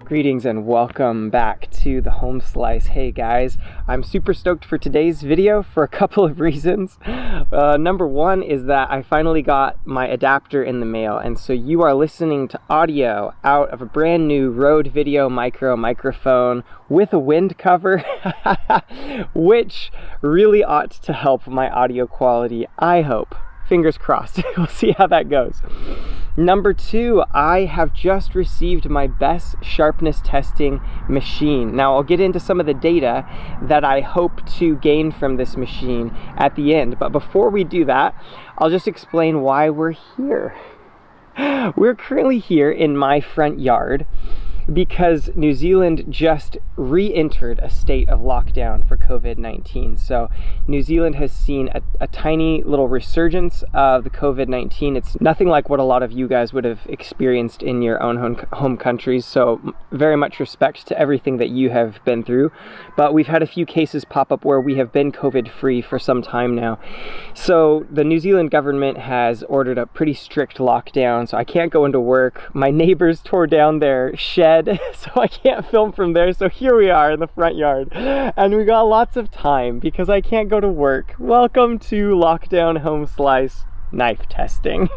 Greetings and welcome back to the Home Slice. Hey guys, I'm super stoked for today's video for a couple of reasons. Number one is that I finally got my adapter in the mail, and so you are listening to audio out of a brand new Rode Video microphone with a wind cover, which really ought to help my audio quality, I hope. Fingers crossed. We'll see how that goes. Number two, I have just received my BESS sharpness testing machine. Now, I'll get into some of the data that I hope to gain from this machine at the end. But before we do that, I'll just explain why we're here. We're currently here in my front yard because New Zealand just re-entered a state of lockdown for COVID-19. So New Zealand has seen a tiny little resurgence of the COVID-19. It's nothing like what a lot of you guys would have experienced in your own home countries. So very much respect to everything that you have been through. But we've had a few cases pop up where we have been COVID-free for some time now. So the New Zealand government has ordered a pretty strict lockdown. So I can't go into work. My neighbors tore down their shed, so I can't film from there. So here we are in the front yard, and we got lots of time because I can't go to work. Welcome to Lockdown Home Slice knife testing.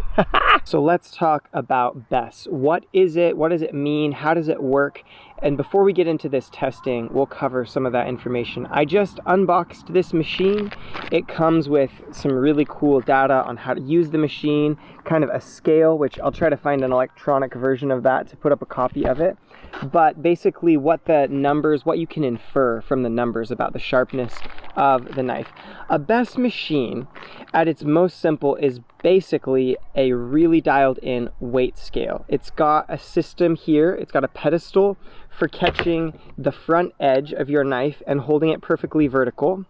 So let's talk about BESS. What is it? What does it mean? How does it work? And before we get into this testing, we'll cover some of that information. I just unboxed this machine. It comes with some really cool data on how to use the machine, kind of a scale, which I'll try to find an electronic version of that to put up a copy of it. But basically what the numbers, what you can infer from the numbers about the sharpness of the knife. A BESS machine, at its most simple, is basically a really dialed in weight scale. It's got a system here, it's got a pedestal for catching the front edge of your knife and holding it perfectly vertical.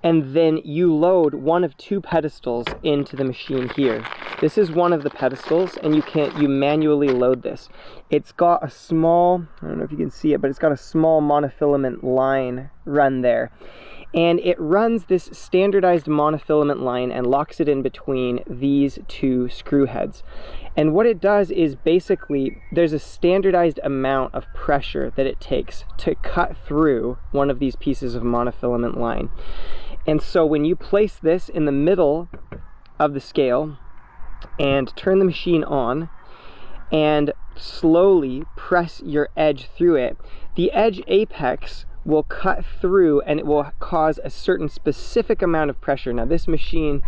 And then you load one of two pedestals into the machine here. This is one of the pedestals, and you manually load this. It's got a small, I don't know if you can see it, but it's got a small monofilament line run there. And it runs this standardized monofilament line and locks it in between these two screw heads. And what it does is basically there's a standardized amount of pressure that it takes to cut through one of these pieces of monofilament line. And so when you place this in the middle of the scale and turn the machine on and slowly press your edge through it, the edge apex will cut through and it will cause a certain specific amount of pressure. Now this machine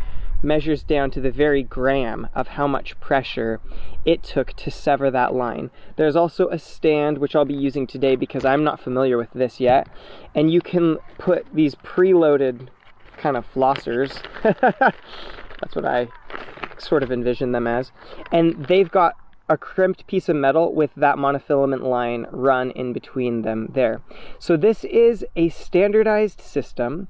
measures down to the very gram of how much pressure it took to sever that line. There's also a stand, which I'll be using today because I'm not familiar with this yet, and you can put these preloaded kind of flossers. That's what I sort of envision them as, and they've got a crimped piece of metal with that monofilament line run in between them there. So this is a standardized system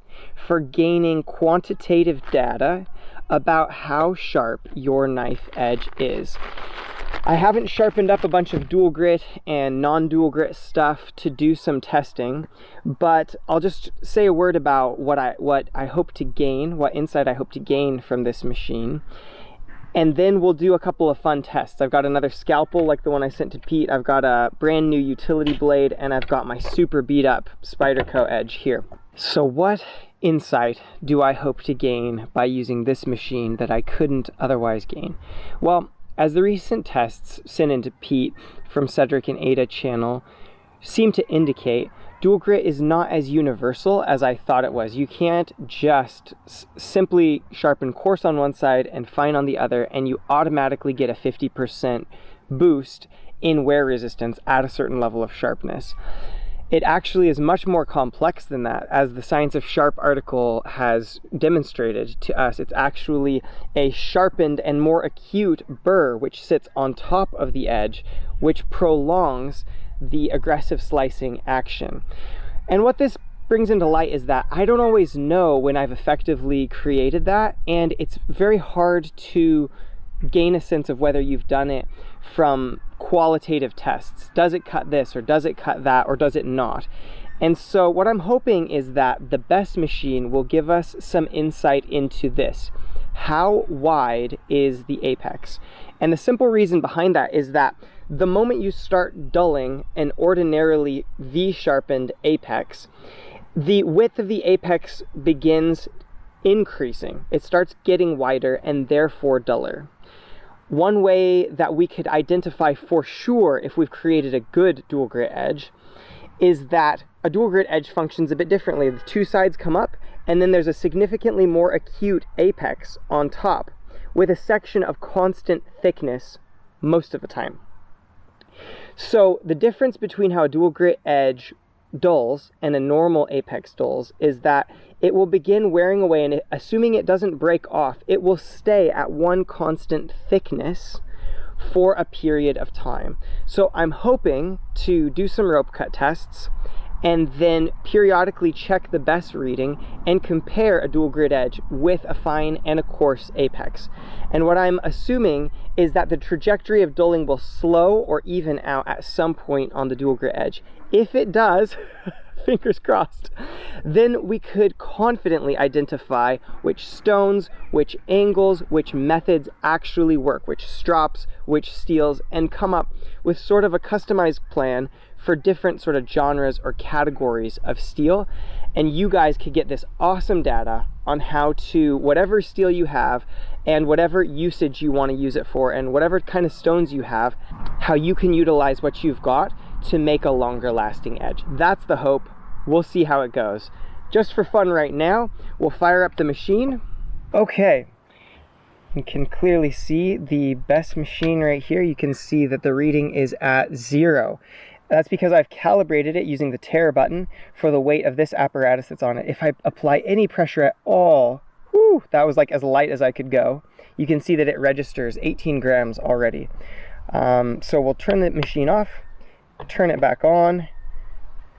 for gaining quantitative data about how sharp your knife edge is. I haven't sharpened up a bunch of dual grit and non-dual grit stuff to do some testing, but I'll just say a word about what I hope to gain, what insight I hope to gain from this machine. And then we'll do a couple of fun tests. I've got another scalpel like the one I sent to Pete. I've got a brand new utility blade, and I've got my super beat up Spyderco edge here. So what insight do I hope to gain by using this machine that I couldn't otherwise gain? Well, as the recent tests sent into Pete from Cedric and Ada channel seem to indicate, dual grit is not as universal as I thought it was. You can't just simply sharpen coarse on one side and fine on the other, and you automatically get a 50% boost in wear resistance at a certain level of sharpness. It actually is much more complex than that. As the Science of Sharp article has demonstrated to us, it's actually a sharpened and more acute burr which sits on top of the edge, which prolongs the aggressive slicing action. And what this brings into light is that I don't always know when I've effectively created that, and it's very hard to gain a sense of whether you've done it from qualitative tests. Does it cut this, or does it cut that, or does it not? And so what I'm hoping is that the BESS machine will give us some insight into this. How wide is the apex? And the simple reason behind that is that the moment you start dulling an ordinarily V-sharpened apex, the width of the apex begins increasing. It starts getting wider and therefore duller. One way that we could identify for sure if we've created a good dual grit edge is that a dual grit edge functions a bit differently. The two sides come up, and then there's a significantly more acute apex on top with a section of constant thickness most of the time. So the difference between how a dual grit edge dulls and a normal apex dulls is that it will begin wearing away, and assuming it doesn't break off, it will stay at one constant thickness for a period of time. So I'm hoping to do some rope cut tests and then periodically check the BESS reading and compare a dual grit edge with a fine and a coarse apex. And what I'm assuming is that the trajectory of dulling will slow or even out at some point on the dual grit edge. If it does, fingers crossed, then we could confidently identify which stones, which angles, which methods actually work, which strops, which steels, and come up with sort of a customized plan for different sort of genres or categories of steel. And you guys could get this awesome data on how to, whatever steel you have and whatever usage you want to use it for and whatever kind of stones you have, how you can utilize what you've got to make a longer lasting edge. That's the hope. We'll see how it goes. Just for fun right now, we'll fire up the machine. Okay, you can clearly see the BESS machine right here. You can see that the reading is at 0. That's because I've calibrated it using the tare button for the weight of this apparatus that's on it. If I apply any pressure at all, whew, that was like as light as I could go. You can see that it registers 18 grams already. So we'll turn the machine off, turn it back on.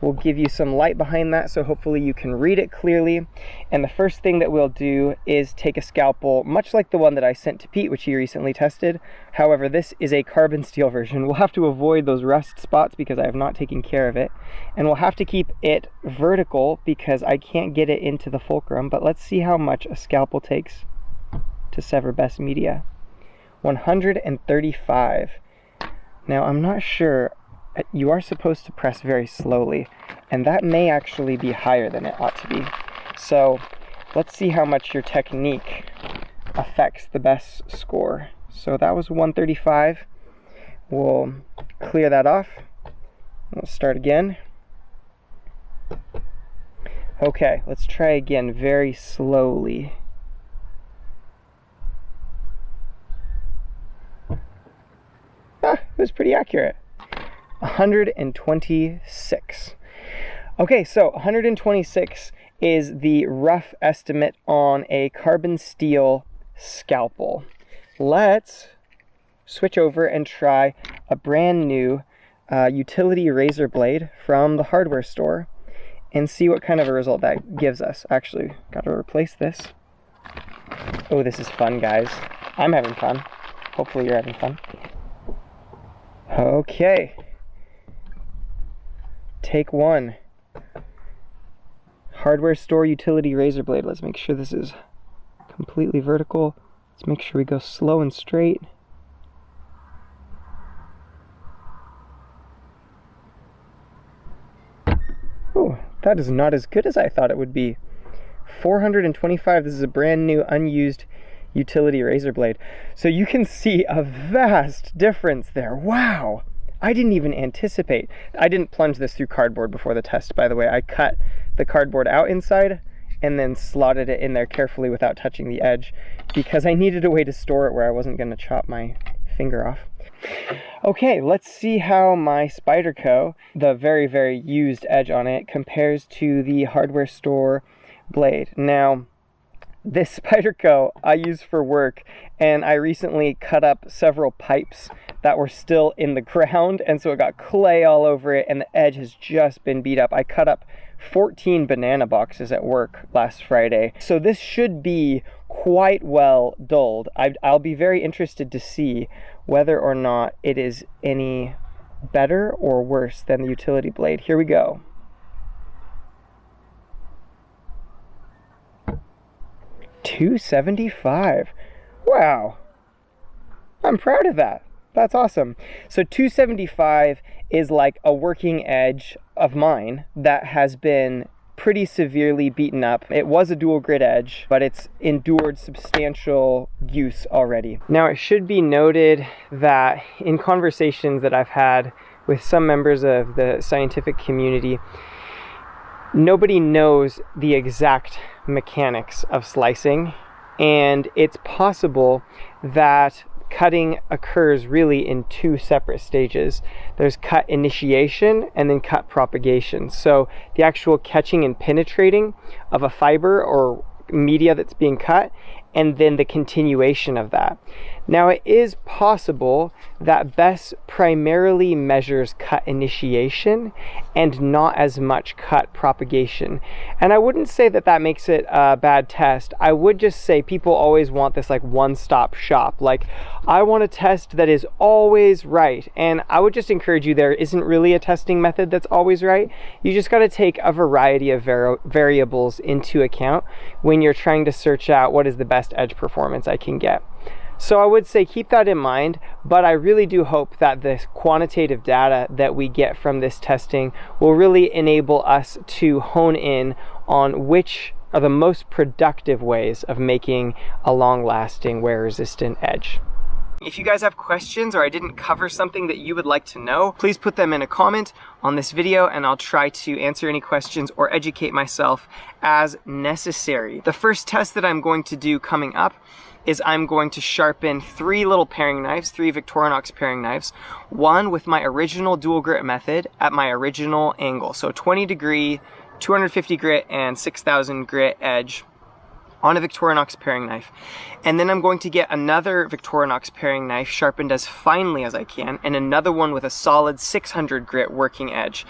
We'll give you some light behind that so hopefully you can read it clearly. And the first thing that we'll do is take a scalpel, much like the one that I sent to Pete, which he recently tested. However, this is a carbon steel version. We'll have to avoid those rust spots because I have not taken care of it. And we'll have to keep it vertical because I can't get it into the fulcrum. But let's see how much a scalpel takes to sever BESS media. 135. Now, I'm not sure. You are supposed to press very slowly, and that may actually be higher than it ought to be. So let's see how much your technique affects the BESS score. So that was 135. We'll clear that off. We'll start again. Okay, let's try again very slowly. It was pretty accurate. 126. Okay, so 126 is the rough estimate on a carbon steel scalpel. Let's switch over and try a brand new utility razor blade from the hardware store and see what kind of a result that gives us. Actually, got to replace this. Oh, this is fun, guys. I'm having fun. Hopefully you're having fun. Okay. Take one. Hardware store utility razor blade. Let's make sure this is completely vertical. Let's make sure we go slow and straight. Oh, that is not as good as I thought it would be. 425. This is a brand new unused utility razor blade. So you can see a vast difference there. Wow. I didn't even anticipate. I didn't plunge this through cardboard before the test, by the way. I cut the cardboard out inside and then slotted it in there carefully without touching the edge because I needed a way to store it where I wasn't going to chop my finger off. Okay, let's see how my Spyderco, the very, very used edge on it, compares to the hardware store blade. Now, this Spyderco I use for work, and I recently cut up several pipes that were still in the ground, and so it got clay all over it, and the edge has just been beat up. I cut up 14 banana boxes at work last Friday, so this should be quite well dulled. I'll be very interested to see whether or not it is any better or worse than the utility blade. Here we go. $275. Wow. I'm proud of that. That's awesome. So 275 is like a working edge of mine that has been pretty severely beaten up. It was a dual grit edge, but it's endured substantial use already. Now, it should be noted that in conversations that I've had with some members of the scientific community, nobody knows the exact mechanics of slicing, and it's possible that cutting occurs really in two separate stages. There's cut initiation and then cut propagation. So the actual catching and penetrating of a fiber or media that's being cut, and then the continuation of that. Now, it is possible that BESS primarily measures cut initiation and not as much cut propagation. And I wouldn't say that that makes it a bad test. I would just say people always want this like one-stop shop. Like, I want a test that is always right. And I would just encourage you, there isn't really a testing method that's always right. You just got to take a variety of variables into account when you're trying to search out what is the best edge performance I can get. So I would say keep that in mind, but I really do hope that this quantitative data that we get from this testing will really enable us to hone in on which are the most productive ways of making a long-lasting wear-resistant edge. If you guys have questions or I didn't cover something that you would like to know, please put them in a comment on this video and I'll try to answer any questions or educate myself as necessary. The first test that I'm going to do coming up is I'm going to sharpen 3 little paring knives, 3 Victorinox paring knives, one with my original dual grit method at my original angle. So 20 degree, 250 grit and 6000 grit edge on a Victorinox paring knife. And then I'm going to get another Victorinox paring knife sharpened as finely as I can, and another one with a solid 600 grit working edge.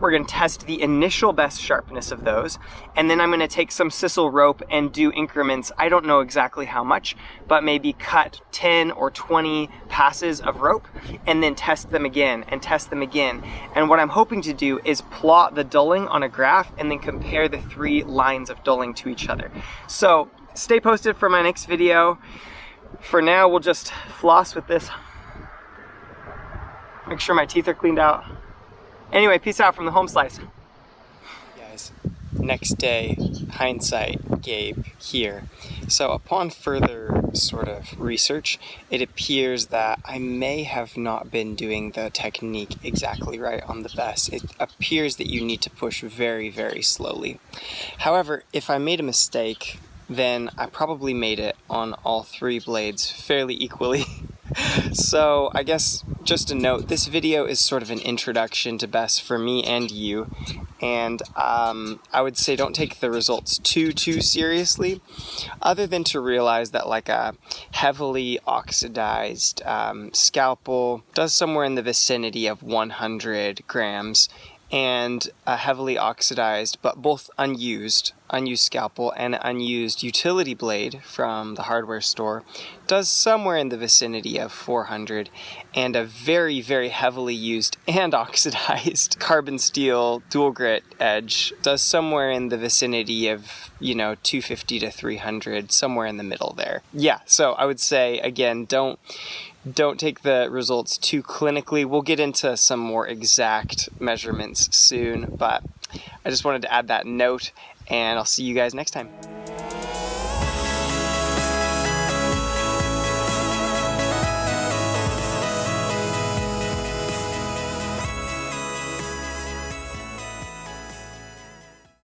We're going to test the initial best sharpness of those, and then I'm going to take some sisal rope and do increments. I don't know exactly how much, but maybe cut 10 or 20 passes of rope, and then test them again, and test them again. And what I'm hoping to do is plot the dulling on a graph, and then compare the 3 lines of dulling to each other. So stay posted for my next video. For now, we'll just floss with this. Make sure my teeth are cleaned out. Anyway, peace out from the home slice. Guys, next day, hindsight, Gabe here. So upon further sort of research, it appears that I may have not been doing the technique exactly right on the BESS. It appears that you need to push very, very slowly. However, if I made a mistake, then I probably made it on all 3 blades fairly equally. So I guess just a note, this video is sort of an introduction to BESS for me and you, and I would say don't take the results too seriously, other than to realize that like a heavily oxidized Scalpel does somewhere in the vicinity of 100 grams, and a heavily oxidized but both unused Scalpel and unused utility blade from the hardware store does somewhere in the vicinity of 400, and a very, very heavily used and oxidized carbon steel dual grit edge does somewhere in the vicinity of, you know, 250 to 300, somewhere in the middle there. Yeah, so I would say, again, don't take the results too clinically. We'll get into some more exact measurements soon, but I just wanted to add that note, and I'll see you guys next time.